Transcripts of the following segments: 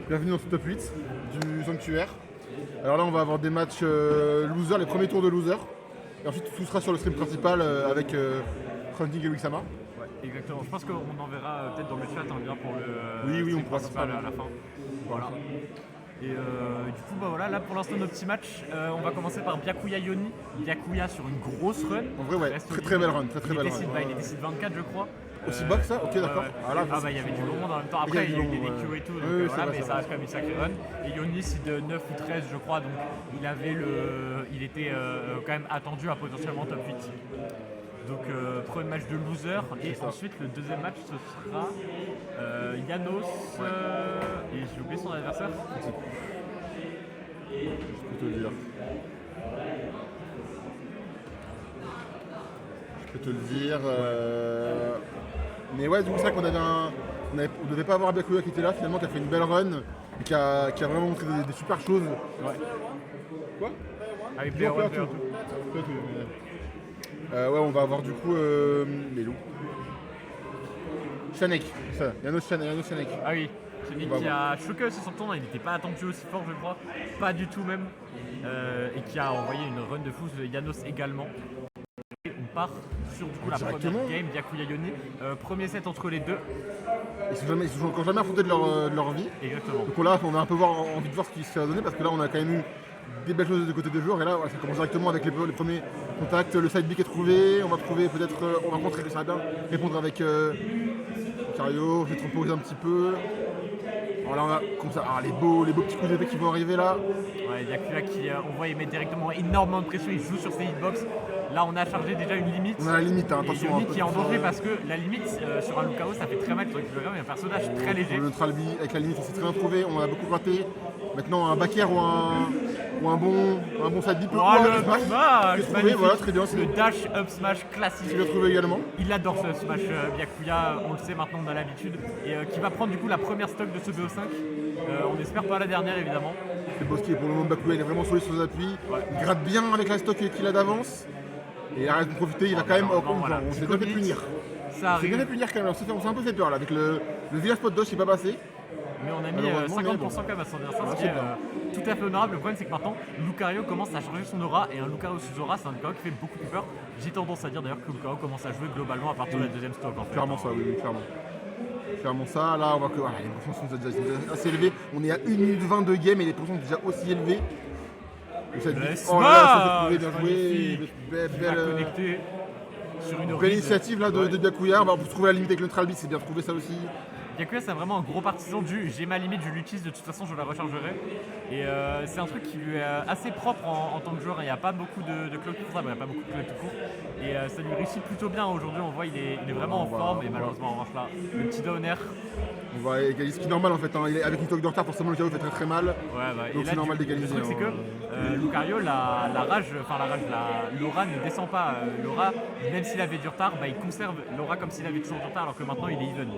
Bienvenue dans ce top 8 du Sanctuaire. Alors là, on va avoir des matchs loser, les premiers tours de loser. Et ensuite, tout sera sur le stream principal avec Hunting et Wixama. Ouais, exactement. Je pense qu'on enverra peut-être dans le chat un lien pour le Oui, on stream pourra principal faire ça. à la fin. Voilà. Et du coup, bah voilà, là pour l'instant, nos petits matchs, on va commencer par Byakuya Yoni. Byakuya sur une grosse run. En vrai, ouais, Reste très au très belle lead. run, très belle run. Il était seed 24, je crois. Aussi bas que ça. Ok, d'accord. Ouais. Ah, là, Bah il y avait du long monde en même temps. Il y a Après, du il y a eu long, des ouais. DQ et tout, donc Oui, c'est voilà, vrai, mais c'est ça vrai. reste quand même une sacrée run. Et Yoni, seed 9 ou 13, je crois, donc il était quand même attendu à potentiellement top 8. Donc premier match de loser et ensuite le deuxième match ce sera Janos et j'ai oublié son adversaire. Je peux te le dire. Mais ouais, du coup, c'est vrai qu'on avait on devait pas avoir Byakuya qui était là, finalement, qui a fait une belle run et qui a vraiment montré des super choses. Ouais. Quoi Avec Non, Player pas One, tout. Player Two. Ouais, on va avoir du coup les loups. Shanek, ça, Janos Shanek. Ah oui, celui On va qui a choqué aussi son tournoi, il n'était pas attendu aussi fort je crois, pas du tout même, et qui a envoyé une run de fou, Janos également. Et on part sur du coup la première Directement. game, Byakuya Yoni, premier set entre les deux, Ils se sont encore jamais affrontés de leur vie. exactement. Donc là, on a un peu envie de voir ce qui se va donner parce que là, on a quand même eu des belles choses de côté des joueurs. Et là, ça commence directement avec les premiers contacts. Le side B est trouvé. On va trouver peut-être, on va rencontrer, ça va bien répondre avec Cario. Je vais te reposer un petit peu. Alors là, on a comme ça, les beaux petits coups d'épée qui vont arriver là. Ouais, Byakuya qui, on voit, il met directement énormément de pression, il joue sur ses hitbox. Là, on a chargé déjà une limite. On a la limite, hein, Et attention. Yoni un peu qui est en plus, danger parce que la limite sur un Lucao, ça fait très mal. Tu vois, il y a un personnage très léger. Le neutral B avec la limite, on s'est très bien trouvé. On a beaucoup raté. Maintenant, un back air ou un bon side B. Oh, le smash, Trouvé, magnifique. voilà, très bien. C'est Le dash up smash classique. bien trouvé également. Il adore ce smash Byakuya, on le sait maintenant, on a l'habitude. Et qui va prendre du coup la première stock de ce BO5. On espère pas la dernière évidemment. C'est Bosquet pour le moment, Byakuya il est vraiment solide sur ses appuis. Il gratte bien avec la stock qu'il a d'avance. Et il arrête de profiter, il va quand même. Voilà. On s'est bien fait punir. Ça C'est bien fait arrive, punir quand même. On s'est un peu fait peur là. Avec le village spot dodge, c'est pas passé. mais on a mis Malheureusement, 50% mais bon. quand même à son adversaire, Ah, ce qui c'est est bien. tout à fait honorable. Le problème c'est que maintenant, Lucario commence à changer son aura. Et un Lucario sous aura, c'est un Lucario qui fait beaucoup plus peur. J'ai tendance à dire d'ailleurs que Lucario commence à jouer globalement à partir de la deuxième stock en fait. Clairement ça, oui, clairement. Clairement ça. Là, on voit que les pourcents sont déjà assez élevés. On est à 1 minute 20 de game et les pourcents sont déjà aussi élevés. Et ça dit- Oh là, ça fait trouver, bien joué. magnifique. Belle, Il va belle, connecter sur une belle ride. initiative là de Byakuya. On peut trouver la limite avec le neutral beat, c'est bien trouvé ça aussi. Byakuya c'est vraiment un gros partisan du j'ai ma limite, je l'utilise, de toute façon je la rechargerai. Et c'est un truc qui lui est assez propre en tant que joueur. Il n'y a pas beaucoup de clock pour ça, il n'y a pas beaucoup de clock tout court. Et ça lui réussit plutôt bien aujourd'hui, on voit il est vraiment en forme et malheureusement en revanche là, le petit downer. On va égaliser ce qui est normal en fait. Hein. Avec une toque de retard, forcément le KO fait très très mal. Ouais, bah, Donc et c'est là, normal le d'égaliser, truc, c'est hein. que Lucario, l'aura ne descend pas. L'aura, même s'il avait du retard, il conserve l'aura comme s'il avait toujours du retard, alors que maintenant il est even.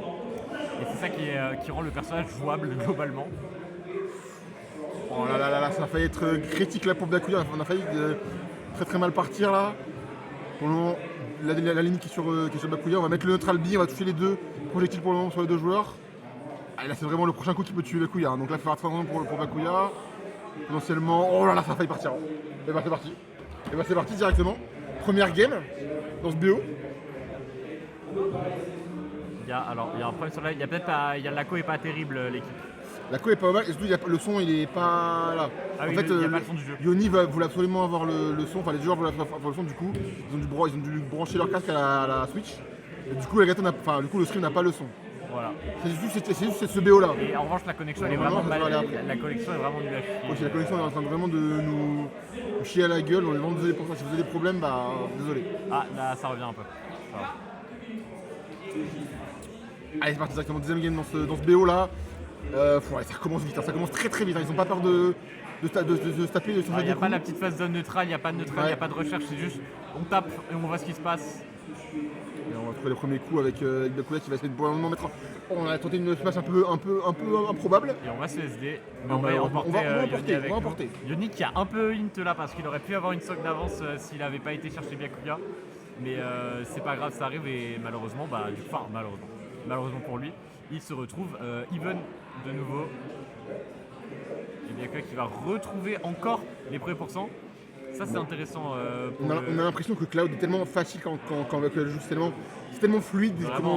Et c'est ça qui rend le personnage jouable globalement. Oh là, ça a failli être critique là pour Byakuya. On a failli très très mal partir là. Pour le moment, la ligne qui est sur Byakuya, on va mettre le neutral B, on va toucher les deux projectiles pour le moment sur les deux joueurs. Ah, là c'est vraiment le prochain coup qui peut tuer Byakuya. Donc là il faut faire attention pour Byakuya. Potentiellement. Oh là là, ça a failli partir. Et bah c'est parti. Et bah c'est parti directement. Première game dans ce BO. Il y a un problème sur il y a peut-être la co est pas terrible l'équipe. La co est pas mal et surtout le son il est pas là. Ah En oui, fait, il y a pas le son du jeu. Yoni voulait absolument avoir le son, enfin les joueurs voulaient avoir le son du coup. Ils ont dû brancher leur casque à la Switch. Et du coup, le stream n'a pas le son. Voilà. C'est juste ce BO là. Et en revanche la connexion elle est Vraiment, vraiment ça va aller mal. après. La connexion est vraiment nulle à chier. Si la connexion est en train vraiment de nous chier à la gueule, on est vraiment désolé pour ça. Si vous avez des problèmes, désolé. Ah là ça revient un peu. Ça va. Allez, c'est parti directement, deuxième game dans ce BO là. Ouais, ça commence vite, hein, ça commence très très vite. Hein. Ils ont pas peur de se taper, de se Il faire n'y des a pas coups. la petite phase zone neutrale, il n'y a pas de neutral, il n'y a Ouais. pas de recherche, c'est juste on tape et on voit ce qui se passe. Et on va trouver le premier coup avec Byakuya qui va essayer de pour le moment mettre. On a tenté une smash un peu improbable. Et on va se SD. Ah, On va on emporter va Yoni emporter, avec on va nous. emporter. Yoni qui a un peu hint là parce qu'il aurait pu avoir une stock d'avance s'il n'avait pas été chercher Byakuya. Mais c'est pas grave, ça arrive et malheureusement, malheureusement pour lui, il se retrouve even de nouveau. Et Byakuya qui va retrouver encore les premiers pourcents. Ça c'est intéressant. On a l'impression que Cloud est tellement facile quand Byakuya joue, c'est tellement fluide,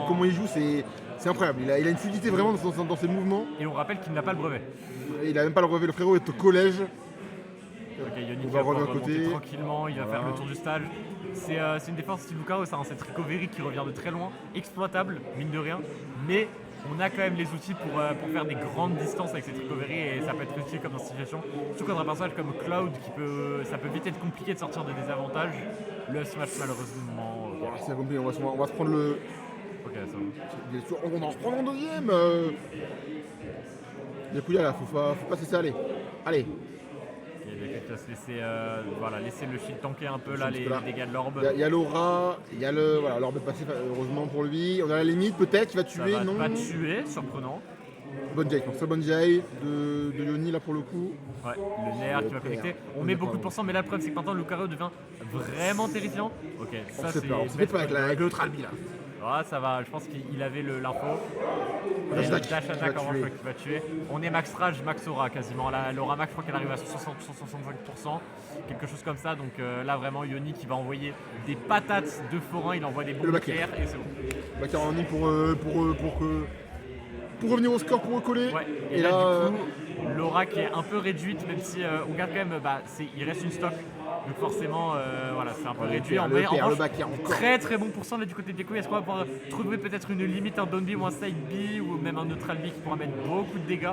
comment il joue, c'est incroyable. Il a une fluidité vraiment dans ses mouvements. Et on rappelle qu'il n'a pas le brevet. Il a même pas le brevet, le frérot est au collège. Ok, Yoni On qui va va pouvoir revenir à remonter côté. tranquillement, il va faire le tour du stage. C'est une défense style Lucario, ça, hein, cette recovery qui revient de très loin, exploitable, mine de rien, mais on a quand même les outils pour faire des grandes distances avec cette recovery et ça peut être utile comme dans cette situation. Surtout contre un personnage comme Cloud, ça peut vite être compliqué de sortir de désavantages. Le smash malheureusement. Ok, Voilà, c'est compliqué, on va se prendre le. ok, ça va. On en reprend un deuxième. Byakuya là, faut pas se laisser aller. Allez, Il y a quelqu'un qui va se laisser le shield tanker un peu là, Parce les que là, dégâts de l'orbe. il y a l'aura, il y a le. Voilà, l'orbe est passé, heureusement pour lui. On a la limite, peut-être, il va Ça tuer, va non pas tuer, surprenant. Bonne Jai, c'est bonne Jai de Yoni là pour le coup. Ouais, le nerf qui va connecter. On met beaucoup de pourcents, mais là, le problème, c'est que maintenant, Lucario devient vraiment terrifiant. Ok, On ça, sait c'est. pas, on sait pas avec l'autre Albi là. Ah, ça va, je pense qu'il avait l'info. Dash Et attack, dash qui attack va en revanche, tuer. je crois qu'il va tuer. On est max rage, max aura quasiment. L'aura max, je crois qu'elle arrive à 60-65%, quelque chose comme ça. Donc là, vraiment, Yoni qui va envoyer des patates de forain, il envoie des bombes back air. nucléaires et c'est bon. Backer en ligne pour revenir au score, pour recoller. Ouais, Et là, du coup, l'aura qui est un peu réduite, même si on garde quand même, il reste une stock. Donc forcément, voilà, c'est un peu réduit. En vrai, en le revanche, backer encore. très très bon pourcent là du côté de Byakuya. Est-ce qu'on va pouvoir trouver peut-être une limite, un down B ou un side B ou même un neutral B qui pourra mettre beaucoup de dégâts?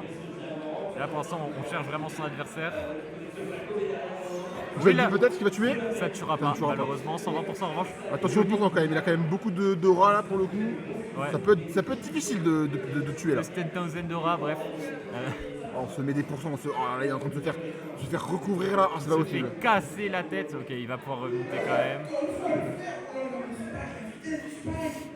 Et là pour l'instant, on cherche vraiment son adversaire. Vous avez vu peut-être ce qu'il va tuer. Ça ne tuera pas, tuera pas. malheureusement. 120% en revanche. Attention au pourcent quand même, il a quand même beaucoup d'aura là pour le coup. Ouais. Ça peut être difficile de tuer là. Plus 10,000 d'aura, bref. On se met des pourcents, là il est en train de se faire recouvrir là. Ah, c'est pas Il se fait possible. casser la tête. Ok, il va pouvoir remonter quand même.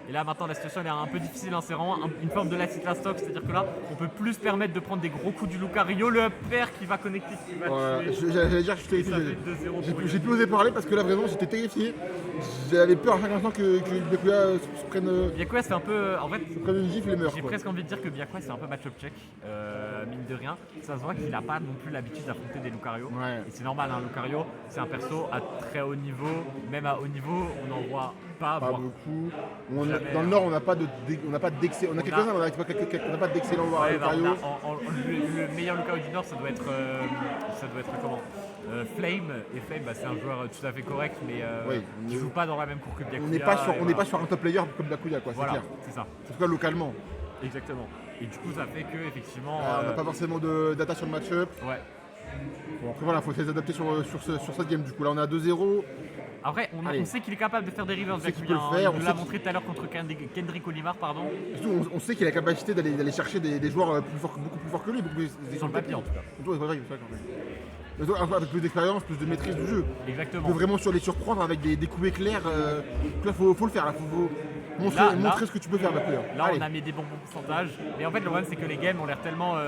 Et là maintenant la situation elle est un peu difficile, hein. C'est vraiment une forme de l'acid la stock, c'est-à-dire que là on peut plus se permettre de prendre des gros coups du Lucario, le up air qui va connecter, qui va tuer. J'allais dire que je suis Ça terrifié. fait 2-0 pour J'ai plus osé parler parce que là vraiment j'étais terrifié. J'avais peur à chaque instant que Byakuya se prenne Byakuya c'est un peu, en fait, une gifle et meurt. j'ai quoi. presque envie de dire que Byakuya c'est un peu match-up check, mine de rien. Ça se voit qu'il n'a pas non plus l'habitude d'affronter des Lucario. Ouais. Et c'est normal, hein, Lucario c'est un perso à très haut niveau, même à haut niveau on n'en voit pas, Pas voire beaucoup. Jamais, Dans le Nord, on n'a pas d'excellent. On a quelques-uns, mais on n'a pas d'excellent ouais, Lucario. le meilleur Lucario du Nord, ça doit être comment Flame. Et Flame, c'est un joueur tout à fait correct, mais Oui, qui joue pas dans la même cour que Byakuya. On n'est pas et sur voilà. un top player comme Byakuya, quoi, c'est Voilà, clair. c'est ça, En tout cas, localement. exactement. Et du coup, ça fait que effectivement, On n'a pas forcément d'attaque sur le match-up. ouais. Bon, après, voilà, il faut essayer d'adapter sur cette game. Du coup, là, on est à 2-0. Après, Allez. on sait qu'il est capable de faire des reverse sait qu'il Byakuya. peut le faire, Il on nous sait l'a qu'il- montré tout à l'heure contre Kendrick Olimar, pardon. Surtout, on sait qu'il a la capacité d'aller chercher des joueurs beaucoup plus forts que lui. Sur le papier, en tout cas. C'est vrai, c'est vrai, quand même. Mais donc, avec plus d'expérience, plus de maîtrise du jeu. Exactement. On peut vraiment les surprendre avec des coups éclairs. Donc là, faut le faire. Là, faut Là, montrer ce que tu peux faire, Byakuya. Là, Allez. on a mis des bons pourcentages. Mais en fait, le problème, c'est que les games ont l'air tellement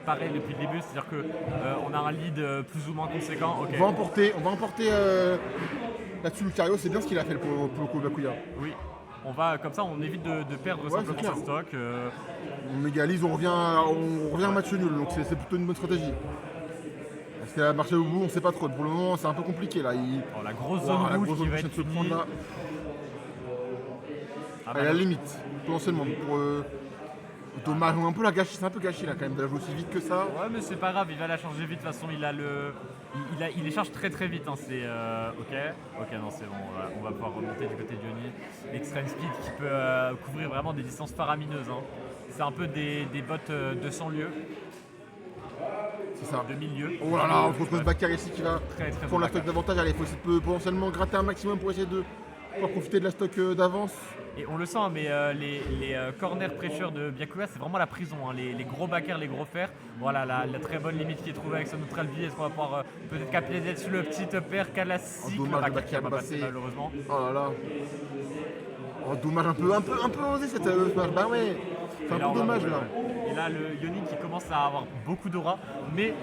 pareils depuis le début. C'est-à-dire qu'on a un lead plus ou moins conséquent. Ok. On va emporter là-dessus Lucario. C'est bien ce qu'il a fait pour le coup, Byakuya. Oui. Comme ça, on évite de perdre Ouais, simplement c'est clair. sa stock. On égalise, on revient à match nul. Donc c'est plutôt une bonne stratégie. Parce qu'elle a marché au bout, on sait pas trop. Pour le moment, c'est un peu compliqué là. Oh, la grosse Wow, zone la rouge grosse qui zone va rouge être vient de se finie. prendre là. Ah, À bah, la limite, potentiellement. Dommage, on a un peu la gâchis, c'est un peu gâché là quand même de la jouer aussi vite que ça. ouais, mais c'est pas grave, il va la changer vite. De toute façon, il les charge très très vite. Hein. C'est ok, non, c'est bon. On va pouvoir remonter du côté de Yoni. L'extreme speed qui peut couvrir vraiment des distances faramineuses. Hein. C'est un peu des bots de 100 lieues, C'est ça. de 1000 lieues. Oh là là, on se retrouve ce backer ici qui va Très, très prendre bon la stock backer. d'avantage. Allez, il faut essayer de potentiellement gratter un maximum pour essayer de pouvoir profiter de la stock d'avance. Et on le sent, mais les corner pressure de Byakuya, c'est vraiment la prison. Hein. Les gros backers, les gros fers. Voilà la très bonne limite qui est trouvée avec son neutral B. Est-ce qu'on va pouvoir peut-être capitaliser sur le petit upper classique? Oh, dommage, le le backer qui va backer pas passer passé. malheureusement. Oh là là. Oh dommage, un peu osé cette smash. Bah ouais, c'est un Et là, peu on va dommage mourir, là. ouais. Et là, le Yoni qui commence à avoir beaucoup d'aura, mais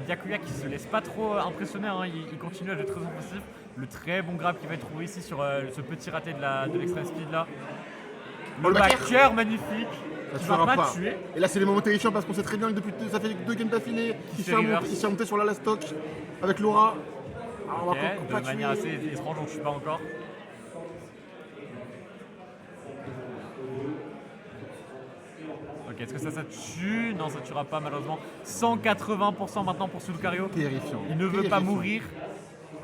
Byakuya qui se laisse pas trop impressionner, hein. Il continue à jouer très offensif. Le très bon grab qui va être trouvé ici sur ce petit raté de l'extreme speed là. Oh, Le le backer. backer magnifique. Ça Tu tuera vas pas pas. tuer. Et là, c'est les moments terrifiants parce qu'on sait très bien que depuis ça fait 2 games d'affilée, il fait s'est reverse. remonté sur la last stock avec Laura. Alors, on va Ok, encore pas de manière tuer. assez étrange, on ne tue pas encore. Ok, est-ce que ça tue? Non, ça tuera pas malheureusement. 180% maintenant pour Lucario. Terrifiant. Il ne veut pas Terrifiant. mourir.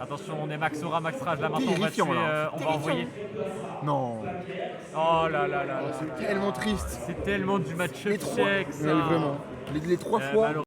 Attention, on est max aura, max rage. Là maintenant, on va, Terrifiant, tuer, là. on va Terrifiant. envoyer. Non, Oh là là là là. c'est tellement triste. C'est tellement du match-up Les trois, check ça. mais vraiment. Les 3 Euh, fois. malheureusement,